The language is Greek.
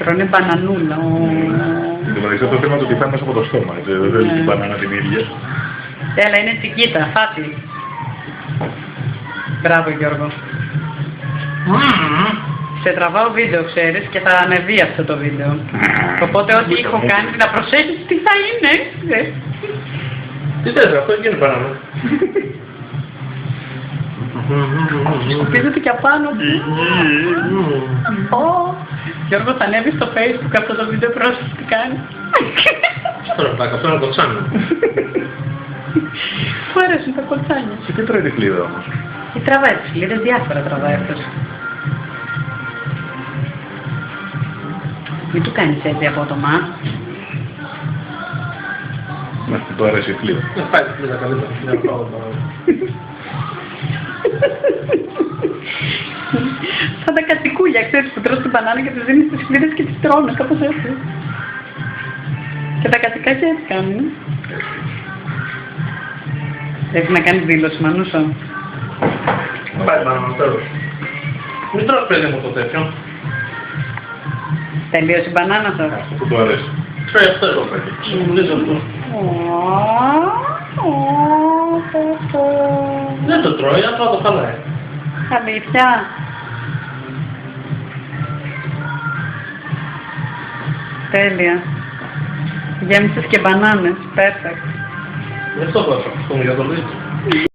Τρώνε μπανανούλα. Δηλαδή αυτό το θέμα του ότι φάει μέσα από το στόμα, έτσι, δεν θέλει την μπανάνα την ίδια. Έλα, είναι τσικίτα, φάτη. Μπράβο Γιώργο. Σε τραβάω βίντεο, ξέρεις, και θα ανεβεί αυτό το βίντεο. Οπότε ό,τι έχω κάνει να προσέχεις τι θα είναι. Τι θες, αυτό είναι μπανάνα. Σκουπίζεται και απάνω του. Γιώργο, θα ανέβει στο Facebook αυτό το βίντεο, πρόσεχε τι κάνει. Τώρα πλάκα, αυτό είναι κοτσάνι. Μου αρέσουν τα κοτσάνια. Και τι τρώει τη φλίδα όμως? Τι τραβάει τις φλίδες, διάφορα τραβάει αυτός. Μην του κάνεις έτσι απότομα. Να του αρέσει η φλίδα. Να πάει τη φλίδα καλύτερα, να πάω τώρα. Σαν τα κατσικούλια, ξέρεις, που τρως την μπανάνα και τις δίνεις τις φλίδες και τις τρώνε, κάπως έτσι. Και τα κατσικάκια έτσι κάνουν. Έχεις να κάνεις δήλωση, Μανούσο. Πάει μπανάνα, τέλος. Μην τρως παιδί μου το τέτοιο. Τελείωσε η μπανάνα σας. Αυτό που του αρέσει. Φέρε αυτό εδώ παιδί. Μου λες αυτό. Δεν το τρώει, απλά το χαλάει. Αλήθεια. Τέλεια. Γέμισες και μπανάνες. Perfect. Γι' αυτό πάω, αυτό μου για το λύσι.